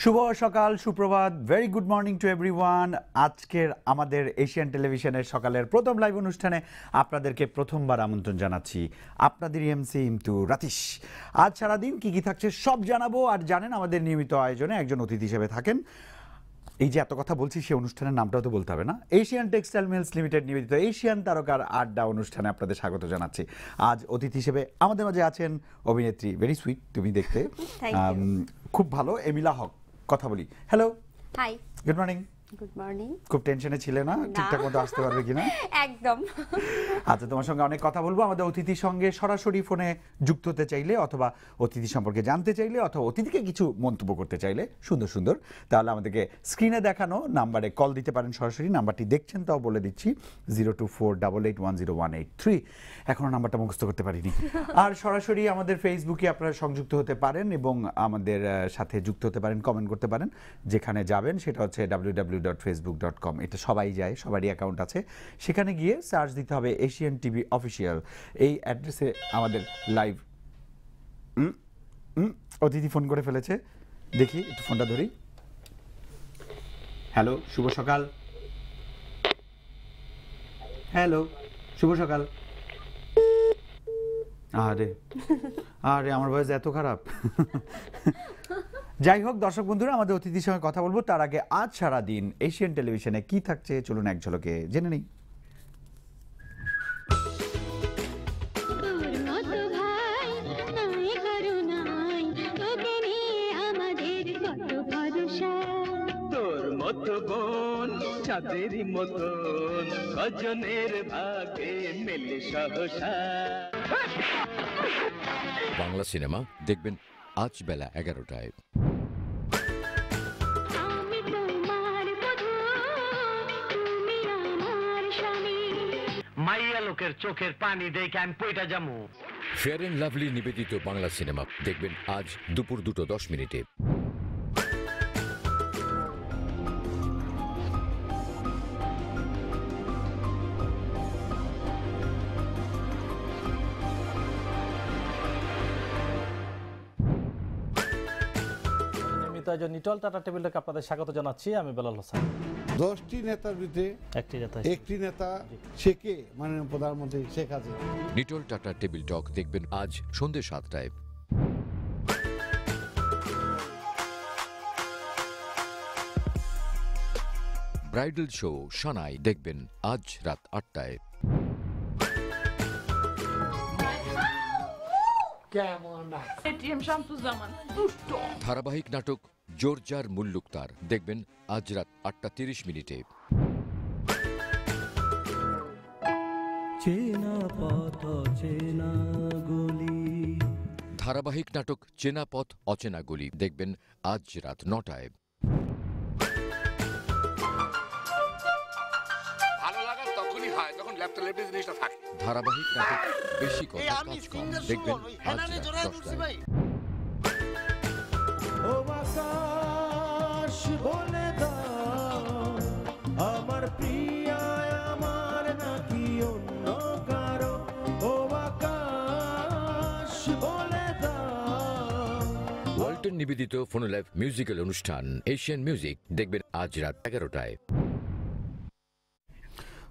শুভ সকাল, সুপ্রভাত, very good morning to everyone. আজকের আমাদের এশিয়ান টেলিভিশনের সকালের প্রথম লাইভ অনুষ্ঠানে আপনাদেরকে প্রথমবার আমন্ত্রণ জানাচ্ছি। আপনাদের এমসি ইমতু রাতিশ। আজ সারাদিন কি কি থাকছে সব জানাবো। আর জানেন আমাদের নিয়মিত আয়োজনে একজন অতিথি হিসেবে থাকেন। এই যে এত কথা বলছি সেই অনুষ্ঠানের নামটাও তো বলতে হবে না। এশিয়ান টেক্সটাইল মিলস লিমিটেড নিবেদিত এশিয়ান তারকার আড্ডা অনুষ্ঠানে আপনাদের স্বাগত জানাচ্ছি। আজ অতিথি হিসেবে আমাদের মাঝে আছেন অভিনেত্রী, ভেরি সুইট তুমি দেখতে, খুব ভালো, এমিলা হক। কথা বলি। Hello, hi, good morning. Good morning. খুব টেনশনে ছিলে না ঠিকঠাক মতো আসতে পারবে কিনা? একদম। আচ্ছা, তোমার সঙ্গে অনেক কথা বলবো। আমাদের অতিথির সঙ্গে সরাসরি ফোনে যুক্ত হতে চাইলে অথবা অতিথি সম্পর্কে জানতে চাইলে অথবা অতিথিকে কিছু মন্তব্য করতে চাইলে সুন্দর সুন্দর, তাহলে আমাদেরকে স্ক্রিনে দেখানো নাম্বারে কল দিতে পারেন সরাসরি। নাম্বারটি দেখছেন তাও বলে দিচ্ছি, 0248810183। এখনো নাম্বারটা মুখস্থ করতে পারিনি। আর সরাসরি আমাদের ফেসবুকে আপনারা সংযুক্ত হতে পারেন এবং আমাদের সাথে যুক্ত হতে পারেন, কমেন্ট করতে পারেন। যেখানে যাবেন সেটা হচ্ছে www.facebook.com। এটা সবাই যায়, সবারই অ্যাকাউন্ট আছে। সেখানে গিয়ে সার্চ দিতে হবে এশিয়ান টিভি অফিসিয়াল। এই অ্যাড্রেসে আমাদের লাইভ অতিথি ফোন করে ফেলেছে, দেখি একটু ফোনটা ধরি। হ্যালো, শুভ সকাল। হ্যালো, শুভ সকাল। আরে আরে আমার ভয়েস এত খারাপ। যাই হোক, দর্শক বন্ধুরা, আমাদের অতিথির সঙ্গে কথা বলবো। তার আগে আজ সারাদিন এশিয়ান টেলিভিশনে কি থাকছে চলুন এক ঝলকে জেনে নিই। চাঁদেরই মতন গজনের ভাগে মেলে সহসা। বাংলা সিনেমা দেখবেন আজ বেলা 11টায়। মাইয়া লোকের চোখের পানি দেখে আমি পয়টা যামু। ফেয়ার অ্যান্ড লাভলি নিবেদিত বাংলা সিনেমা দেখবেন আজ দুপুর 2:10। নিটল টাটা টেবিলটাকে আপনাদের স্বাগত জানাচ্ছি। আমি বেলাল হোসেন। 10টি নেতার ভিতরে একটি নেতা সে কে? মাননীয় প্রধানমন্ত্রী শেখ হাসিনা। নিটল টাটা টেবিল টক দেখবেন আজ সন্ধ্যে 7টায়। ব্রাইডাল শো সানাই দেখবেন আজ রাত 8টায়। ধারাবাহিক নাটক জোরজার মুল্লুকতার দেখবেন আজ রাত 8:30। ধারাবাহিক নাটক চেনা পথ অচেনা গলি দেখবেন আজ রাত 9টায়। ভালো লাগা তখনই হয় যখন ল্যাপটপ জিনিসটা থাকে। ধারাবাহিক নাটক বেশি কথা কাজ কম দেখবেন আজ রাত 10টায়। বলে দাও আমার প্রিয়া আমার নাকি অন্য কারো, ও আকাশ বলে দাও। ওয়ালটন নিবেদিত ফোনোলাইভ মিউজিক্যাল অনুষ্ঠান এশিয়ান মিউজিক দেখবেন আজ রাত 11টায়।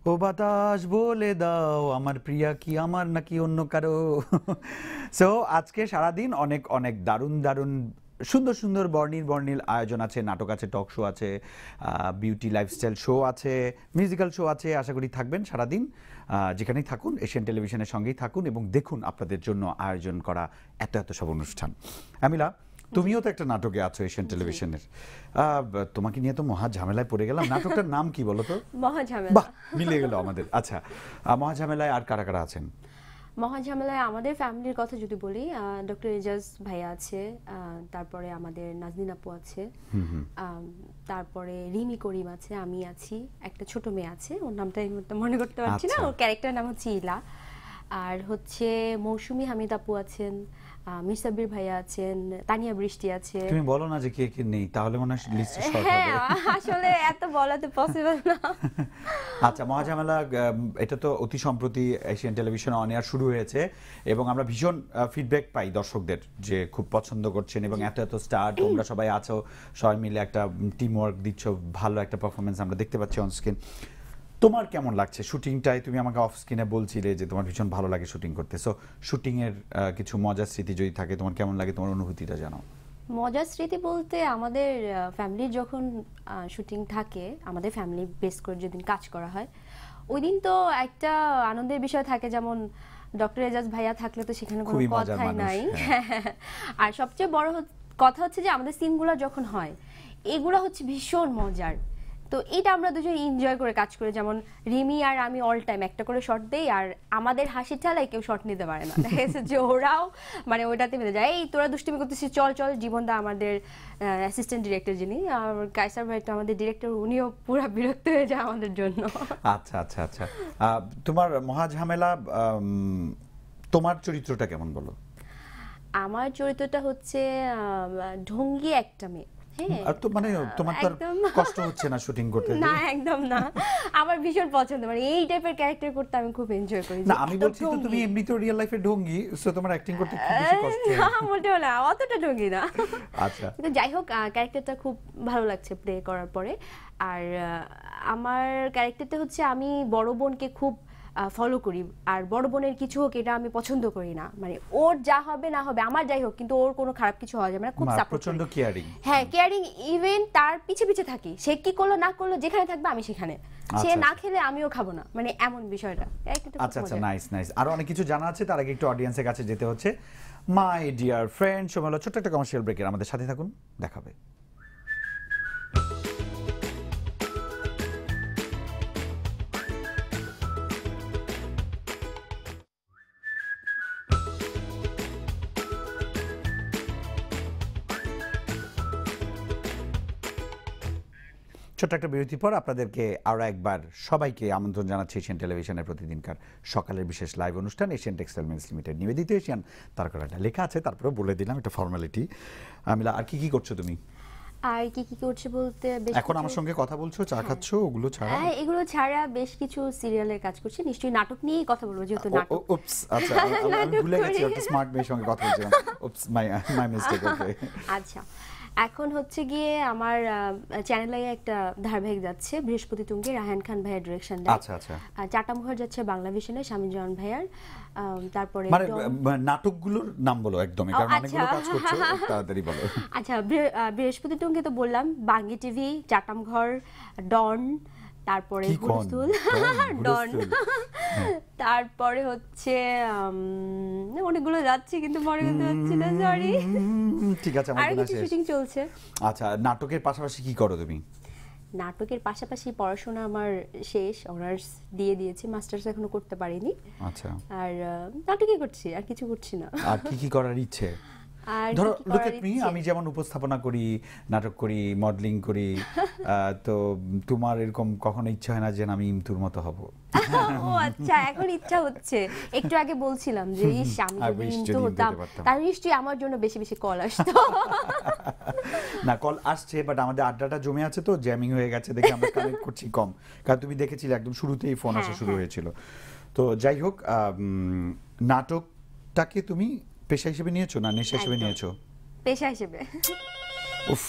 ও বাতাস বলে দাও আমার প্রিয়া কি আমার নাকি অন্য কারো। সো আজকে সারাদিন অনেক অনেক দারুণ দারুণ সুন্দর সুন্দর বর্ণিল আয়োজন আছে। নাটক আছে, টক শো আছে, বিউটি লাইফস্টাইল শো আছে, মিউজিক্যাল শো আছে। আশা করি থাকবেন সারাদিন। যেখানেই থাকুন এশিয়ান টেলিভিশনের সঙ্গেই থাকুন এবং দেখুন আপনাদের জন্য আয়োজন করা এত এত সব অনুষ্ঠান। আমিলা, তুমিও তো একটা নাটকে আছো এশিয়ান টেলিভিশনের। তোমাকে নিয়ে তো মহা ঝামেলায় পড়ে গেলাম। নাটকটার নাম কি বলো তো? মহাঝামেলা। বাহ, মিলে গেল আমাদের। আচ্ছা, মহাঝামেলায় আর কারা কারা আছেন? মহাঝামেলায় আমাদের ফ্যামিলির কথা যদি বলি, ডক্টর এজাজ ভাইয়া আছে, তারপরে আমাদের নাজনীন আপু আছে, তারপরে রিমি করিম আছে, আমি আছি, একটা ছোট মেয়ে আছে, ওর নামটা এই মুহূর্তে মনে করতে পারছি না, ওর ক্যারেক্টার নাম হচ্ছে ইলা। আর হচ্ছে মৌসুমী হামিদ আপু আছেন, মিসাব্বির ভাইয়া আছেন, তানিয়া বৃষ্টি আছে। তুমি বলো না যে কে কে নেই, তাহলে মনে হয় লিস্ট শর্ট হ্যাঁ হবে। আসলে এত বলা তো পসিবল না। আচ্ছা, মহাঝামেলা এটা তো অতি সম্প্রতি এশিয়ান টেলিভিশনে অন এয়ার শুরু হয়েছে এবং আমরা ভীষণ ফিডব্যাক পাই দর্শকদের যে খুব পছন্দ করছেন এবং এত এত স্টার তোমরা সবাই আছো, সবাই মিলে একটা টিম ওয়ার্ক দিচ্ছ, ভালো একটা পারফরমেন্স আমরা দেখতে পাচ্ছি অন স্ক্রিন। তোমার কেমন লাগছে শুটিংটায়? তুমি আমাকে অফ স্ক্রিনে বলছিলে যে তোমার ভীষণ ভালো লাগে শুটিং করতে, সো শুটিং এর কিছু মজার স্মৃতি যদি থাকে তোমার কেমন লাগে, তোমার অনুভূতিটা জানাও। মজার স্মৃতি বলতে আমাদের ফ্যামিলির যখন শুটিং থাকে, আমাদের ফ্যামিলি বেস করে যেদিন কাজ করা হয় ওই দিন তো একটা আনন্দের বিষয় থাকে, যেমন ডক্টর এজাজ ভাইয়া থাকলে তো সেখানে কোনো খুবই মজার কথাই মানুষ, নাই। হ্যাঁ। আর সবচেয়ে বড় কথা হচ্ছে যে আমাদের সিনগুলো যখন হয় এগুলো হচ্ছে ভীষণ মজার, তো এটা আমরা দুজন এনজয় করে কাজ করি। যেমন রিমি আর আমি অল টাইম একটা করে শট দেই, আর আমাদের হাসির ঠেলায় কেউ শট নিতে পারে না, দেখা গেছে যে ওরাও মানে ওইটাতে মিলে যায়, এই তোরা দুষ্টুমি করতেছিস চল চল। জীবনদা আমাদের অ্যাসিস্ট্যান্ট ডিরেক্টর যিনি, আর কায়সার ভাই তো আমাদের ডিরেক্টর, উনিও পুরো বিরক্ত হয়ে যায় আমাদের জন্য। আচ্ছা আচ্ছা আচ্ছা, তোমার মহাঝামেলা তোমার চরিত্রটা কেমন বলো? আমার চরিত্রটা হচ্ছে ঢঙ্গি একটা মেয়ে। হ্যাঁ, আর তো মানে তোমার তো আর কষ্ট হচ্ছে না শুটিং করতে? না একদম না, আমার ভীষণ পছন্দ, মানে এই টাইপের ক্যারেক্টার করতে আমি খুব এনজয় করি। না আমি বলছি তো তুমি এমনি তো রিয়েল লাইফে ঢঙ্গি, সো তোমার অ্যাক্টিং করতে কি বেশি কষ্ট? না মোটেও না, অতটা ঢঙ্গি না। আচ্ছা, কিন্তু যাই হোক ক্যারেক্টারটা খুব ভালো লাগছে প্লে করার পরে। আর আমার ক্যারেক্টারটা হচ্ছে আমি বড় বোনকে খুব ফলো করি, আর বড় বোনের কিছু হোক এটা আমি পছন্দ করি না, মানে ওর যা হবে না হবে আমার যাই হোক, কিন্তু ওর কোনো খারাপ কিছু হওয়া যাবে না, খুব সাপোর্ট প্রচন্ড কেয়ারিং। হ্যাঁ কেয়ারিং, ইভেন তার পিছে পিছে থাকি, সে কি করলো না করলো যেখানে থাকবে আমি সেখানে, সে না খেলে আমিও খাবো না, মানে এমন বিষয়টা। আচ্ছা আচ্ছা, নাইস নাইস। আরো অনেক কিছু জানা আছে, তার আগে একটু অডিয়েন্সের কাছে যেতে হচ্ছে। মাই ডিয়ার ফ্রেন্ড, সময় হলো ছোট্ট একটা কমার্শিয়াল ব্রেকের, আমাদের সাথে থাকুন, দেখাবে। ছোট্ট একটা বিরতির পর আপনাদেরকে আরও একবার সবাইকে আমন্ত্রণ জানাচ্ছি এশিয়ান টেলিভিশনের প্রতিদিনকার সকালের বিশেষ লাইভ অনুষ্ঠান এশিয়ান টেক্সটাইল মিলস লিমিটেড নিবেদিত এশিয়ান তারকাটা লেখা আছে, তারপরে বলে দিলাম এটা ফর্মালিটি। আমিলা, আর কি কি করছো তুমি? আর কি কি করছে বলতে এখন আমার সঙ্গে কথা বলছো, চা খাচ্ছো, ওগুলো ছাড়া? হ্যাঁ এগুলো ছাড়া বেশ কিছু সিরিয়ালের কাজ করছি, নিশ্চয়ই নাটক নিয়েই কথা বলবো যেহেতু নাটক। উপস, আচ্ছা আমি ভুলে গেছি, একটা স্মার্ট মেয়ের সঙ্গে কথা বলছিলাম, উপস মাই মিস্টেক। ওকে আচ্ছা, এখন হচ্ছে গিয়ে আমার চ্যানেলে একটা ধারাবাহিক যাচ্ছে বৃহস্পতি তুঙ্গে, রায়হান খান ভাইয়ের ডিরেকশন দেয়। আচ্ছা আচ্ছা, চাটা মুখার যাচ্ছে বাংলা ভিশনে শামীম জামান ভাইয়ার। তারপরে মানে নাটকগুলোর নাম বলো একদম, কারণ অনেকগুলো কাজ করছো, তাড়াতাড়ি বলো। আচ্ছা, বৃহস্পতি তুঙ্গে তো বললাম, বাঙ্গি টিভি, চাটামঘর, ডন, তারপরে হুড়স্থুল, ডন, তারপরে হচ্ছে অনেকগুলো যাচ্ছে কিন্তু মনে করতে পারছি না, সরি। ঠিক আছে, আর কিছু শুটিং চলছে। আচ্ছা, নাটকের পাশাপাশি কি করো তুমি? নাটকের পাশাপাশি পড়াশোনা আমার শেষ, অনার্স দিয়ে দিয়েছি, মাস্টার্স এখনো করতে পারিনি। আচ্ছা, আর নাটকই করছি, আর কিছু করছি না। আর কি কি করার ইচ্ছে? ধরো লুক এট মি, আমি যেমন উপস্থাপনা করি, নাটক করি, মডেলিং করি, তো তোমার এরকম কখনো ইচ্ছা হয় না যে আমি ইমতুর মতো হব? ও আচ্ছা, এখন ইচ্ছা হচ্ছে। একটু আগে বলছিলাম যে ইস আমি যদি ইমতু হতাম, তার নিশ্চয়ই আমার জন্য বেশি বেশি কল আসতো। না, কল আসছে, বাট আমাদের আড্ডাটা জমে আছে তো, জ্যামিং হয়ে গেছে দেখে আমরা কানেক্ট করছি কম, কারণ তুমি দেখেছিলে একদম শুরুতেই ফোন আসা শুরু হয়েছিল। তো যাই হোক, নাটকটাকে তুমি পেশা হিসেবে নিয়েছো না নেশা হিসেবে নিয়েছো? পেশা হিসেবে। উফ,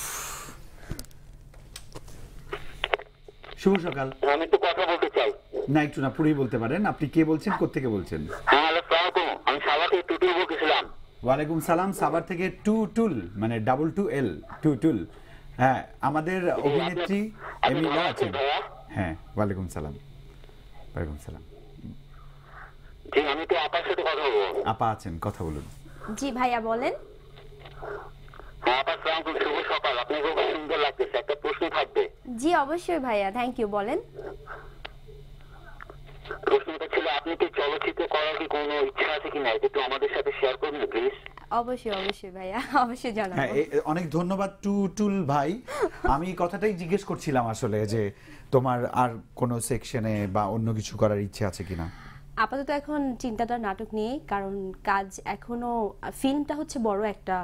শুভ সকাল। আমি একটু কথা বলতে চাই। না, একটু না, পুরোই বলতে পারেন। আপনি কে বলছেন, কোত্থেকে বলছেন? হ্যাঁ, আসসালামু আলাইকুম, আমি সাভার থেকে টুটুল বলতেছিলাম। ওয়ালাইকুম সালাম। সাভার থেকে টুটুল, মানে double-2-L, টুটুল। হ্যাঁ, আমাদের অভিনেত্রী এমিলা আছেন। হ্যাঁ, ওয়ালাইকুম সালাম। ওয়ালাইকুম সালাম। জি, আমি তো আপার সাথে কথা বলবো। আপা আছেন, কথা বলুন। জি ভাইয়া বলেন। হ্যাঁ আপা, আসসালামু আলাইকুম, শুভ সকাল। আপনাকে খুব সুন্দর লাগতেছে, একটা প্রশ্ন থাকবে। জি অবশ্যই ভাইয়া, থ্যাংক ইউ, বলেন। প্রশ্নটা ছিল, আপনি কি চলচ্চিত্র করার কি কোনো ইচ্ছা আছে কিনা, এটা একটু আমাদের সাথে শেয়ার করুন প্লিজ। অবশ্যই অবশ্যই ভাইয়া, অবশ্যই জানাবো। হ্যাঁ, অনেক ধন্যবাদ টুটুল ভাই। আমি কথাটাই জিজ্ঞেস করছিলাম আসলে যে তোমার আর কোনো সেকশনে বা অন্য কিছু করার ইচ্ছে আছে কিনা। আপাতত এখন চিন্তাটা নাটক নিয়ে, কারণ কাজ এখনো ফিল্মটা হচ্ছে বড় একটা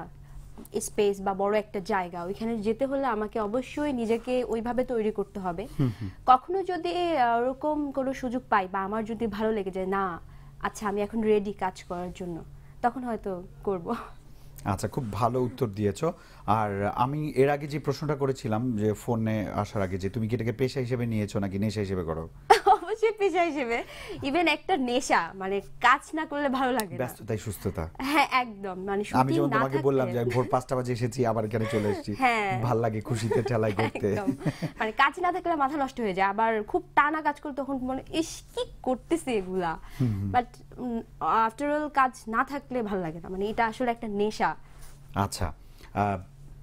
স্পেস বা বড় একটা জায়গা, ওইখানে যেতে হলে আমাকে অবশ্যই নিজেকে ওইভাবে তৈরি করতে হবে। কখনো যদি ওরকম কোনো সুযোগ পাই বা আমার যদি ভালো লেগে যায় না আচ্ছা আমি এখন রেডি কাজ করার জন্য, তখন হয়তো করব। আচ্ছা, খুব ভালো উত্তর দিয়েছো। আর আমি এর আগে যে প্রশ্নটা করেছিলাম যে ফোনে আসার আগে, যে তুমি কি এটাকে পেশা হিসেবে নিয়েছো নাকি নেশা হিসেবে করো? অবশ্যই পেশা হিসেবে, ইভেন একটা নেশা, মানে কাজ না করলে ভালো লাগে না। ব্যস্ততাই সুস্থতা। হ্যাঁ একদম, মানে আমি যেমন তোমাকে বললাম যে ভোর 5টা বাজে এসেছি, আবার এখানে চলে এসেছি, ভাল লাগে খুশিতে ঠেলাই করতে। মানে কাজ না থাকলে মাথা নষ্ট হয়ে যায়, আবার খুব টানা কাজ করলে তখন মনে ইস কি করতেছে এগুলা, বাট আফটার অল কাজ না থাকলে ভালো লাগে না, মানে এটা আসলে একটা নেশা। আচ্ছা,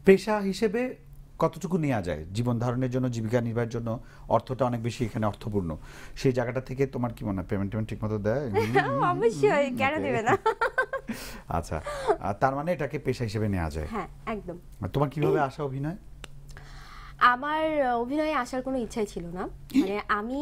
পেশা হিসেবে কতটুকু নেওয়া যায় জীবন ধারণের জন্য, জীবিকা নির্বাহের জন্য? অর্থটা অনেক বেশি এখানে অর্থপূর্ণ, সেই জায়গাটা থেকে তোমার কি মনে হয় পেমেন্ট ঠিক মতো দেয়? অবশ্যই, কেন দেবে না। আচ্ছা, তার মানে এটাকে পেশা হিসেবে নেওয়া যায়। হ্যাঁ একদম। তোমার কিভাবে আসা অভিনয়? আমার অভিনয়ে আসার কোনো ইচ্ছাই ছিল না, মানে আমি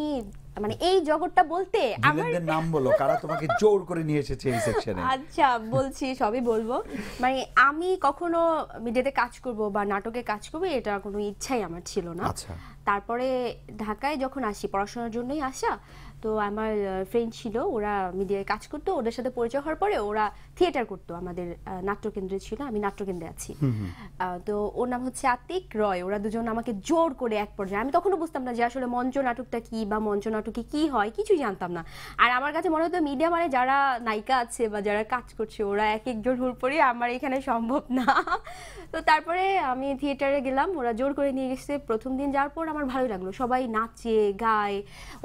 মানে এই জগৎটা বলতে আমার নাম বলো, কারা তোমাকে জোর করে নিয়ে এসেছে এই সেকশনে? আচ্ছা বলছি, সবই বলবো। মানে আমি কখনো মিডিয়াতে কাজ করব বা নাটকে কাজ করব এটা কোনো ইচ্ছাই আমার ছিল না। আচ্ছা, তারপরে ঢাকায় যখন আসি, পড়াশোনার জন্যই আসা, তো আমার ফ্রেন্ড ছিল, ওরা মিডিয়ায় কাজ করতো, ওদের সাথে পরিচয় হওয়ার পরে ওরা থিয়েটার করতো, আমাদের নাট্যকেন্দ্রে ছিল, আমি নাট্যকেন্দ্রে আছি। তো ওর নাম হচ্ছে আতিক রয়, ওরা দুজন আমাকে জোর করে এক পর্যায়ে, আমি তখনও বুঝতাম না যে আসলে মঞ্চ নাটকটা কি বা মঞ্চ নাটকে কি হয়, কিছুই জানতাম না। আর আমার কাছে মনে হতো মিডিয়া মানে যারা নায়িকা আছে বা যারা কাজ করছে ওরা এক একজন হুড়পড়ি, আমার এখানে সম্ভব না। তো তারপরে আমি থিয়েটারে গেলাম, ওরা জোর করে নিয়ে গেছে। প্রথম দিন যাওয়ার পর আমার ভালোই লাগলো, সবাই নাচে গায়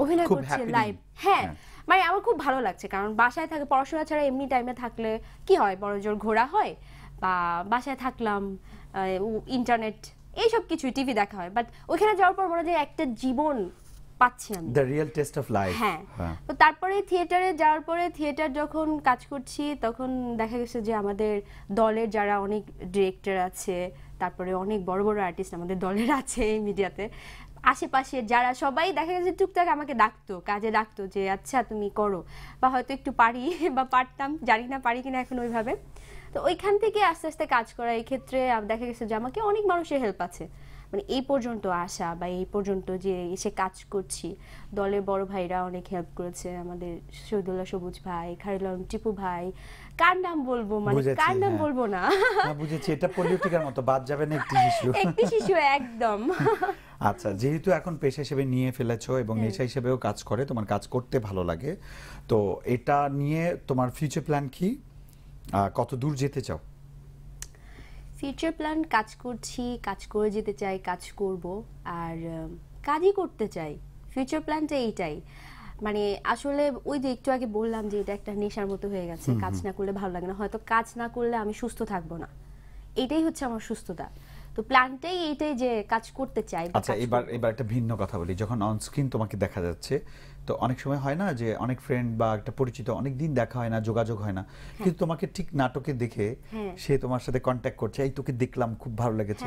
অভিনয় করছে লাইভ। হ্যাঁ মানে আমার খুব ভালো লাগছে, কারণ বাসায় থাকে পড়াশোনা ছাড়া এমনি টাইমে থাকলে কি হয়, বড় জোর ঘোরা হয় বা বাসায় থাকলাম, ইন্টারনেট এইসব কিছু টিভি দেখা হয়, বাট ওইখানে যাওয়ার পর মনে হয় একটা জীবন পাচ্ছি আমি, the real test of life. হ্যাঁ, তো তারপরে থিয়েটারে যাওয়ার পরে থিয়েটার যখন কাজ করছি তখন দেখা গেছে যে আমাদের দলের যারা অনেক ডিরেক্টর আছে, তারপরে অনেক বড় বড় আর্টিস্ট আমাদের দলের আছে এই মিডিয়াতে, আশেপাশে যারা সবাই দেখা গেছে টুকটাক আমাকে ডাকতো, কাজে ডাকতো যে আচ্ছা তুমি করো, বা হয়তো একটু পারি বা পারতাম, জানি না পারি কিনা এখন ওইভাবে। তো ওইখান থেকে আস্তে আস্তে কাজ করা, এই ক্ষেত্রে দেখা গেছে যে আমাকে অনেক মানুষের হেল্প আছে, মানে এই পর্যন্ত আসা বা এই পর্যন্ত যে এসে কাজ করছি। দলের বড় ভাইরা অনেক হেল্প করেছে, আমাদের শহীদুল্লাহ সবুজ ভাই, খায়রুল আলম টিপু ভাই, কার নাম বলবো, মানে কার নাম বলবো না। বুঝেছি, এটা পলিটিকার মতো বাদ যাবে না একটি শিশু। একটি শিশু একদম। আচ্ছা, যেহেতু এখন পেশা হিসেবে নিয়ে ফেলেছো এবং নেশা হিসেবেও কাজ করে, তোমার কাজ করতে ভালো লাগে, তো এটা নিয়ে তোমার ফিউচার প্ল্যান কি? কত দূর যেতে চাও? ফিউচার প্ল্যান, কাজ করছি, কাজ করে যেতে চাই, কাজ করব, আর কাজই করতে চাই। ফিউচার প্ল্যানটা এইটাই, মানে আসলে ওই যে একটু আগে বললাম যে এটা একটা নেশার মতো হয়ে গেছে, কাজ না করলে ভালো লাগে না, হয়তো কাজ না করলে আমি সুস্থ থাকবো না, এটাই হচ্ছে আমার সুস্থতা। তো প্ল্যানটাই এইটাই যে কাজ করতে চাই। আচ্ছা, এবার একটা ভিন্ন কথা বলি, যখন অন স্ক্রিন তোমাকে দেখা যাচ্ছে, তো অনেক সময় হয় না যে অনেক ফ্রেন্ড বা একটা পরিচিত অনেক দিন দেখা হয় না, যোগাযোগ হয় না, কিন্তু তোমাকে ঠিক নাটকে দেখে সে তোমার সাথে কন্ট্যাক্ট করছে, এই তোকে দেখলাম খুব ভালো লেগেছে,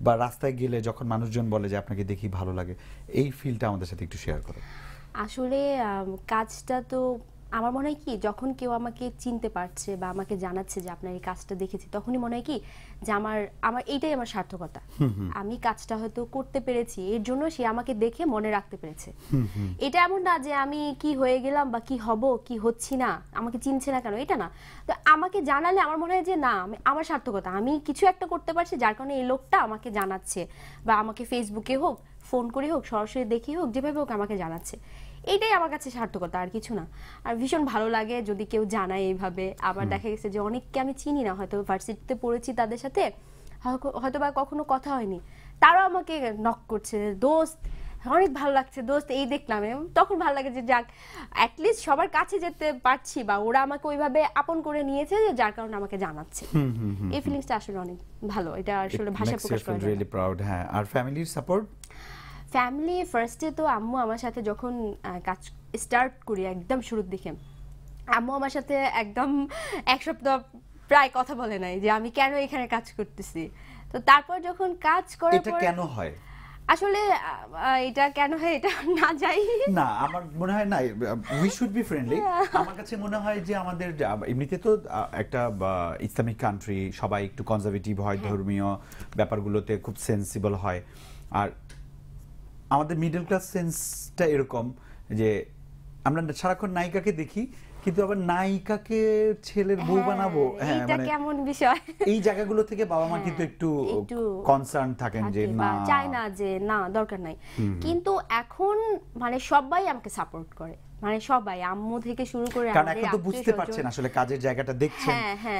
বা রাস্তায় গেলে যখন মানুষজন বলে যে আপনাকে দেখি ভালো লাগে, এই ফিলটা আমাদের সাথে একটু শেয়ার করো। আসলে কাজটা তো আমার মনে হয় কি, যখন কেউ আমাকে চিনতে পারছে বা আমাকে জানাচ্ছে যে আপনার এই কাজটা দেখেছি, তখনই মনে হয় কি যে আমার এইটাই আমার সার্থকতা, আমি কাজটা হয়তো করতে পেরেছি, এর জন্য সে আমাকে দেখে মনে রাখতে পেরেছে। এটা এমন না যে আমি কি হয়ে গেলাম বা কি হব কি হচ্ছি না, আমাকে চিনছে না কেন, এটা না। তো আমাকে জানালে আমার মনে হয় যে না, আমার সার্থকতা, আমি কিছু একটা করতে পারছি, যার কারণে এই লোকটা আমাকে জানাচ্ছে, বা আমাকে ফেসবুকে হোক, ফোন করে হোক, সরাসরি দেখি হোক, যেভাবে হোক আমাকে জানাচ্ছে, এইটাই আমার কাছে সার্থকতা, আর কিছু না। আর ভীষণ ভালো লাগে যদি কেউ জানায় এইভাবে। আবার দেখা গেছে যে অনেককে আমি চিনি না, হয়তো ভার্সিটিতে পড়েছি তাদের সাথে, হয়তো বা কখনো কথা হয়নি, তারাও আমাকে নক করছে, দোস্ত অনেক ভালো লাগছে, দোস্ত এই দেখলাম, তখন ভালো লাগে যে যাক অ্যাটলিস্ট সবার কাছে যেতে পারছি, বা ওরা আমাকে ওইভাবে আপন করে নিয়েছে যে যার কারণে আমাকে জানাচ্ছে। এই ফিলিংসটা আসলে অনেক ভালো, এটা আসলে ভাষায় প্রকাশ করা যায় না। হ্যাঁ, আর ফ্যামিলির সাপোর্ট? ফ্যামিলি ফার্স্টে তো আম্মু আমার সাথে যখন কাজ স্টার্ট করি একদম শুরুর দিকে, আম্মু আমার সাথে একদম এক সপ্তাহ প্রায় কথা বলে নাই যে আমি কেন এখানে কাজ করতেছি। তো তারপর যখন কাজ করার পর, এটা কেন হয়? আসলে এটা কেন হয় এটা না যাই না আমার মনে হয় না উই শুড বি ফ্রেন্ডলি। আমার কাছে মনে হয় যে আমাদের এমনিতে তো একটা ইসলামিক কান্ট্রি, সবাই একটু কনজারভেটিভ হয়, ধর্মীয় ব্যাপারগুলোতে খুব সেন্সিবল হয়। আর আমাদের মিডল ক্লাস সেন্সটা এরকম যে আমরা সারাক্ষণ নায়িকাকে দেখি, কিন্তু আবার নায়িকাকে ছেলের বউ বানাবো, হ্যাঁ এটা মানে কেমন বিষয়। এই জায়গাগুলো থেকে বাবা মা কিন্তু একটু কনসার্ন থাকেন যে না, চায় না যে না দরকার নাই। কিন্তু এখন মানে সবাই আমাকে সাপোর্ট করে, মানে সবাই, আম্মু থেকে শুরু করে কারণ এখন তো বুঝতে পারছেন আসলে কাজের জায়গাটা দেখছেন,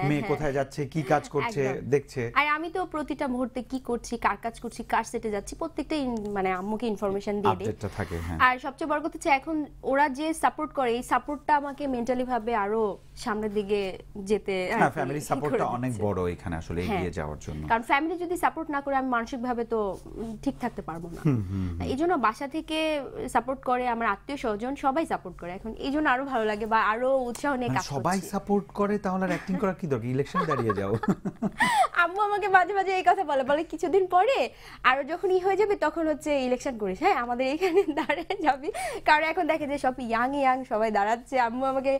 মেয়ে কোথায় যাচ্ছে, কি কাজ করছে দেখছে। আর আমি তো প্রতিটা মুহূর্তে কি করছি, কার কাজ করছি, কার সেটে যাচ্ছি, প্রত্যেকটা মানে আম্মুকে ইনফরমেশন দিয়ে দেই। আপডেটটা থাকে। হ্যাঁ, আর সবচেয়ে বড় কথা হচ্ছে এখন ওরা যে সাপোর্ট করে, এই সাপোর্টটা আমাকে মেন্টালি ভাবে আরো সামনের দিকে যেতে, হ্যাঁ ফ্যামিলি সাপোর্টটা অনেক বড় এখানে আসলে এগিয়ে যাওয়ার জন্য। কারণ ফ্যামিলি যদি সাপোর্ট না করে আমি মানসিক ভাবে তো ঠিক থাকতে পারবো না। এইজন্য বাসা থেকে সাপোর্ট করে, আমার আত্মীয় স্বজন সবাই সাপোর্ট করে, এখন এইজন্য আরো ভালো লাগে বা আরো উৎসাহ নিয়ে কাজ করছি। সবাই সাপোর্ট করে তাহলে আর অ্যাক্টিং করার কি দরকার, ইলেকশনে দাঁড়িয়ে যাও। আম্মু আমাকে মাঝে মাঝে এই কথা বলে কিছুদিন পরে আরো যখন হয়ে যাবে তখন হচ্ছে ইলেকশন করিস, হ্যাঁ আমাদের এখানে দাঁড়িয়ে যাবি। কারণ এখন দেখে যে সব ইয়াং সবাই দাঁড়াচ্ছে। আম্মু আমাকে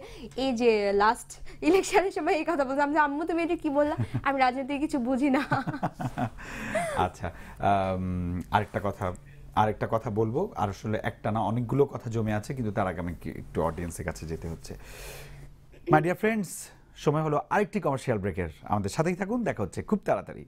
এই যে লাস্ট ইলেকশনের সময় এই কথা বলছে, আমি আম্মু তুমি এটা কি বললা, আমি রাজনীতি কিছু বুঝি না। আচ্ছা, আরেকটা কথা বলবো, আর আসলে একটা না অনেকগুলো কথা জমে আছে, কিন্তু তার আগে আমি একটু অডিয়েন্সের কাছে যেতে হচ্ছে। মাই ডিয়ার ফ্রেন্ডস, সময় হলো আরেকটি কমার্শিয়াল ব্রেকের। আমাদের সাথেই থাকুন, দেখা হচ্ছে খুব তাড়াতাড়ি।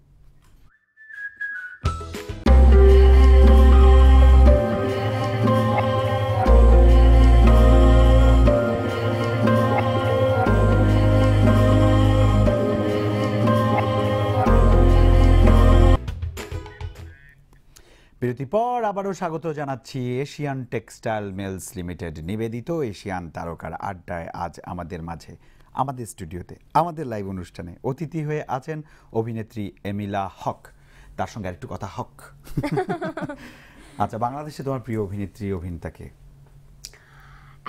বিরতির পর আবারও স্বাগত জানাচ্ছি এশিয়ান টেক্সটাইল মিলস লিমিটেড নিবেদিত এশিয়ান তারকার আড্ডায়। আজ আমাদের মাঝে, আমাদের স্টুডিওতে, আমাদের লাইভ অনুষ্ঠানে অতিথি হয়ে আছেন অভিনেত্রী এমিলা হক। তার সঙ্গে আরেকটু কথা হক। আচ্ছা, বাংলাদেশে তোমার প্রিয় অভিনেত্রী অভিনেতাকে?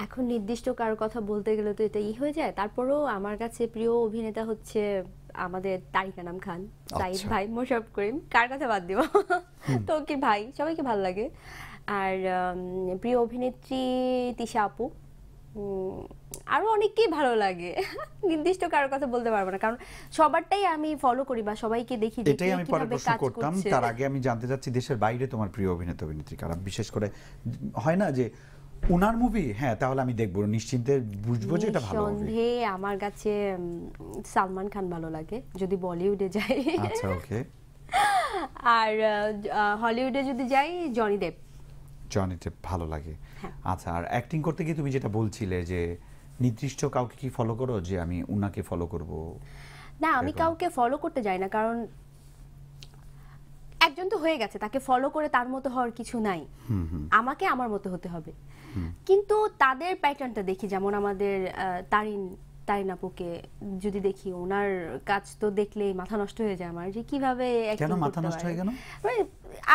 এখন নির্দিষ্ট কারোর কথা বলতে গেলে তো এটা হয়ে যায়, তারপরেও আমার কাছে প্রিয় অভিনেতা হচ্ছে আমাদের তারিক আনাম খান, সাইদ ভাই, মোশাররফ করিম, কার কথা বাদ দিব, তৌকির ভাই, সবাইকে ভালো লাগে। আর প্রিয় অভিনেত্রী তিশা আপু, আরো অনেককেই ভালো লাগে। নির্দিষ্ট কারোর কথা বলতে পারবো না, কারণ সবারটাই আমি ফলো করি বা সবাইকে দেখি। এটাই আমি পরে প্রশ্ন করতাম। তার আগে আমি জানতে চাচ্ছি দেশের বাইরে তোমার প্রিয় অভিনেতা অভিনেত্রী কারা? বিশেষ করে হয় না যে উনার মুভি, হ্যাঁ তাহলে আমি দেখবো, নিশ্চিন্তে বুঝবো যে এটা ভালো হবে। সন্ধে আমার কাছে সালমান খান ভালো লাগে যদি বলিউডে যাই। আচ্ছা, ওকে। আর হলিউডে যদি যাই জনি দেব। জনি দেব ভালো লাগে। আচ্ছা, আর অ্যাক্টিং করতে গিয়ে তুমি যেটা বলছিলে যে নির্দিষ্ট কাউকে কি ফলো করো, যে আমি উনাকে ফলো করব? না, আমি কাউকে ফলো করতে যাই না, কারণ একজন তো হয়ে গেছে, তাকে ফলো করে তার মতো হওয়ার কিছু নাই। আমাকে আমার মতো হতে হবে। কিন্তু তাদের প্যাটার্নটা দেখি, যেমন আমাদের তারিন আপুকে যদি দেখি, ওনার কাজ তো দেখলেই মাথা নষ্ট হয়ে যায় আমার, যে কিভাবে কেন মাথা নষ্ট হয়ে গেল?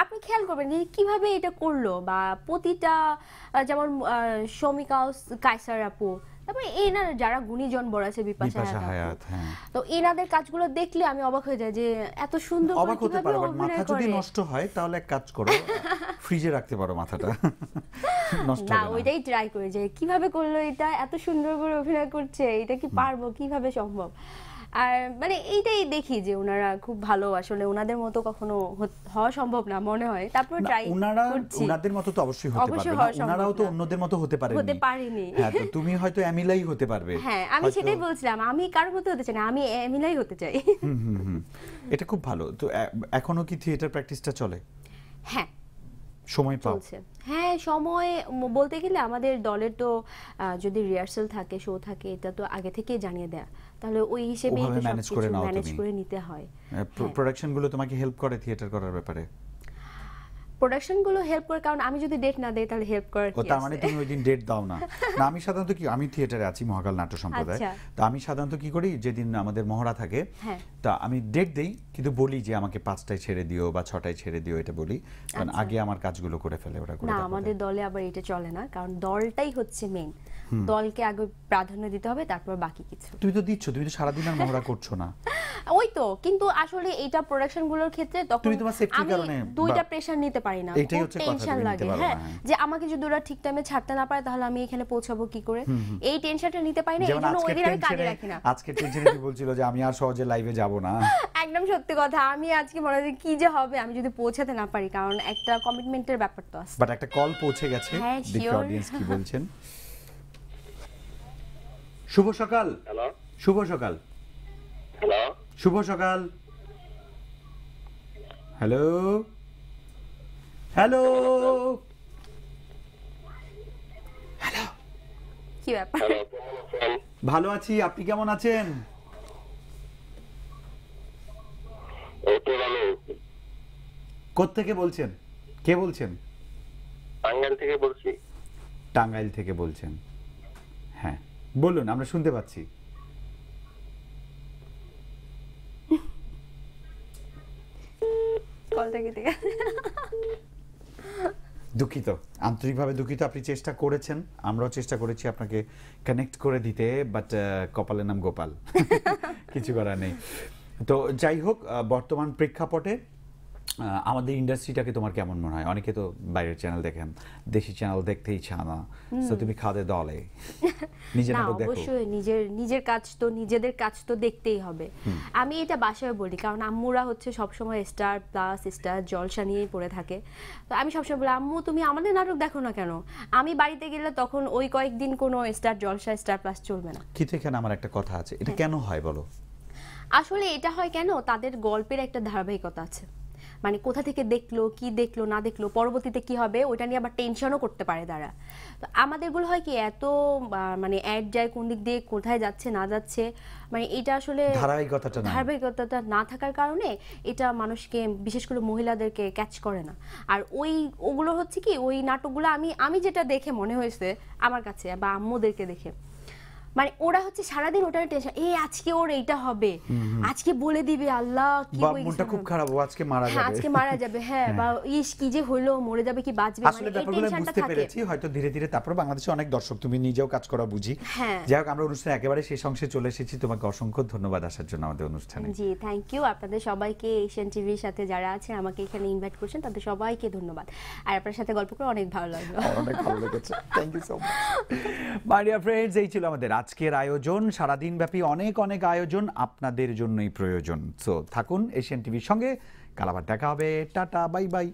আপনি খেয়াল করবেন যে কিভাবে এটা করলো, বা প্রতিটা যেমন শমিকা কায়সার আপু, তারপরে এনার যারা গুণীজন বড় আছে, বিপাশা হায়াত, তো এনাদের কাজগুলো দেখলে আমি অবাক হয়ে যাই যে এত সুন্দর করে অবাক হতে পারো। মাথা যদি নষ্ট হয় তাহলে এক কাজ করো, ফ্রিজে রাখতে পারো মাথাটা, নষ্ট হবে না। ওইটাই ট্রাই করে যে কিভাবে করলো এটা, এত সুন্দর করে অভিনয় করছে, এটা কি পারবো, কিভাবে সম্ভব। আর মানে এইটাই দেখি যে ওনারা খুব ভালো, আসলে ওনাদের মতো কখনো হওয়া সম্ভব না মনে হয়, তারপর ট্রাই করছি। ওনাদের মতো তো অবশ্যই হতে পারবে না, ওনারাও তো অন্যদের মতো হতে পারেনি। হ্যাঁ, তো তুমি হয়তো এমিলাই হতে পারবে। হ্যাঁ, আমি সেটাই বলছিলাম, আমি কারোর মতো হতে চাই না, আমি এমিলাই হতে চাই। এটা খুব ভালো। তো এখনো কি থিয়েটার প্র্যাকটিসটা চলে? হ্যাঁ, সময় পাও? হ্যাঁ, সময় বলতে গেলে আমাদের দলের তো যদি রিহার্সাল থাকে, শো থাকে, এটা তো আগে থেকেই জানিয়ে দেয়া, তাহলে ওই হিসেবে ম্যানেজ করে নিতে হয়। প্রোডাকশন গুলো তোমাকে হেল্প করে থিয়েটার করার ব্যাপারে? প্রোডাকশন গুলো হেল্প করে, কারণ আমি যদি ডেট না দেই তাহলে হেল্প করার কি আছে? তার মানে তুমি ওই দিন ডেট দাও না? না, আমি সাধারণত কি, আমি থিয়েটারে আছি মহাকাল নাট্য সম্প্রদায়, তো আমি সাধারণত কি করি, যেদিন আমাদের মহড়া থাকে তা আমি ডেট দেই, কিন্তু বলি যে আমাকে 5টায় ছেড়ে দিও বা 6টায় ছেড়ে দিও, এটা বলি, কারণ আগে আমার কাজগুলো করে ফেলে ওরা। না, আমাদের দলে আবার এটা চলে না, কারণ দলটাই হচ্ছে মেইন। দলকে আগে প্রাধান্য দিতে হবে, তারপর বাকি কিছু। তুমি তো দিচ্ছ, তুমি তো সারাদিন আর মহড়া করছো না। ওই তো, কিন্তু আসলে এটা প্রোডাকশন গুলোর ক্ষেত্রে তখন তুমি তোমার সেফটির আমি কারণে দুইটা প্রেশার নিতে পারি না, এটাই খুব হচ্ছে কথা, টেনশন তুমি নিতে লাগে। পারো হ্যাঁ, না, হ্যাঁ। যে আমাকে যদি ওরা ঠিক টাইমে ছাড়তে না পারে তাহলে আমি এখানে পৌঁছাবো কি করে, এই টেনশনটা নিতে পারি না, যেমন এইজন্য ওই আজকে দিন আমি কাজে টেনশনে, রাখি না। আজকে টেনশনে কি বলছিল যে আমি আর সহজে লাইভে যাব না। একদম সত্যি কথা, আমি আজকে মনে হয় কি যে হবে আমি যদি পৌঁছাতে না পারি, কারণ একটা কমিটমেন্টের ব্যাপার তো আছে। বাট একটা কল পৌঁছে গেছে, হ্যাঁ, দেখি sure. অডিয়েন্স কি বলছেন। শুভ সকাল। হ্যালো শুভ সকাল। হ্যালো শুভ সকাল। হ্যালো হ্যালো কি ব্যাপার? ভালো আছি, আপনি কেমন আছেন? কোত্থেকে বলছেন, কে বলছেন? টাঙ্গাইল থেকে বলছি। টাঙ্গাইল থেকে বলছেন, হ্যাঁ বলুন, আমরা শুনতে পাচ্ছি। কলটা কেটে গেছে। দুঃখিত, আন্তরিকভাবে দুঃখিত। আপনি চেষ্টা করেছেন, আমরাও চেষ্টা করেছি আপনাকে কানেক্ট করে দিতে, বাট কপালের নাম গোপাল, কিছু করার নেই। তো যাই হোক, বর্তমান প্রেক্ষাপটে আমাদের ইন্ডাস্ট্রিটাকে তোমার কেমন মনে হয়? অনেকে তো বাইরের চ্যানেল দেখেন, দেশি চ্যানেল দেখতে ইচ্ছা না, তো তুমি খাদে দলে নিজের না, নাটক দেখো। অবশ্যই নিজের কাজ তো, নিজেদের কাজ তো দেখতেই হবে। আমি এটা বাসায় বলি, কারণ আম্মুরা হচ্ছে সবসময় স্টার প্লাস স্টার জলসা নিয়েই পড়ে থাকে। তো আমি সবসময় বলি, আম্মু তুমি আমাদের নাটক দেখো না কেন? আমি বাড়িতে গেলে তখন ওই কয়েকদিন কোনো স্টার জলসা স্টার প্লাস চলবে না। কিন্তু এখানে আমার একটা কথা আছে, এটা কেন হয় বলো? আসলে এটা হয় কেন, তাদের গল্পের একটা ধারাবাহিকতা আছে। মানে কোথা থেকে দেখলো, কি দেখলো না দেখলো, পরবর্তীতে কি হবে ওইটা নিয়ে আবার টেনশনও করতে পারে তারা। তো আমাদেরগুলো হয় কি, এত মানে অ্যাড যায় কোন দিক দিয়ে কোথায় যাচ্ছে না যাচ্ছে, মানে এটা আসলে ধারাবাহিকতাটা না থাকার কারণে এটা মানুষকে, বিশেষ করে মহিলাদেরকে ক্যাচ করে না। আর ওগুলো হচ্ছে কি, ওই নাটকগুলো আমি যেটা দেখে মনে হয়েছে আমার কাছে বা আম্মুদেরকে দেখে, মানে ওরা হচ্ছে সারাদিন ওটার টেনশন, আজকে ওর এইটা হবে, আজকে বলে দিবে আল্লাহ কি হয়ে গেছে, মনটা খুব খারাপ, ও আজকে মারা যাবে, আজকে মারা যাবে, হ্যাঁ, বা ইস কি যে হলো, মরে যাবে কি বাঁচবে, আসলে ব্যাপারগুলো বুঝতে পেরেছি হয়তো ধীরে ধীরে। তারপর বাংলাদেশে অনেক দর্শক, তুমি নিজেও কাজ করা বুঝি। যাই হোক, আমরা অনুষ্ঠানে একেবারে শেষ অংশে চলে এসেছি। তোমাকে অসংখ্য ধন্যবাদ আসার জন্য আমাদের অনুষ্ঠানে। জি, থ্যাংক ইউ। আপনাদের সবাইকে, এশিয়ান টিভির সাথে যারা আছেন আমাকে এখানে ইনভাইট করছেন তাদের সবাইকে ধন্যবাদ। আর আপনার সাথে গল্প করে অনেক ভালো লাগলো। অনেক ভালো লেগেছে, thank you so much. My dear friends, এই ছিল আমাদের আজকের আয়োজন। সারাদিন ব্যাপী অনেক অনেক আয়োজন আপনাদের জন্যই প্রয়োজন। সো থাকুন এশিয়ান টিভির সঙ্গে, কাল আবার দেখা হবে। Tata, bye bye.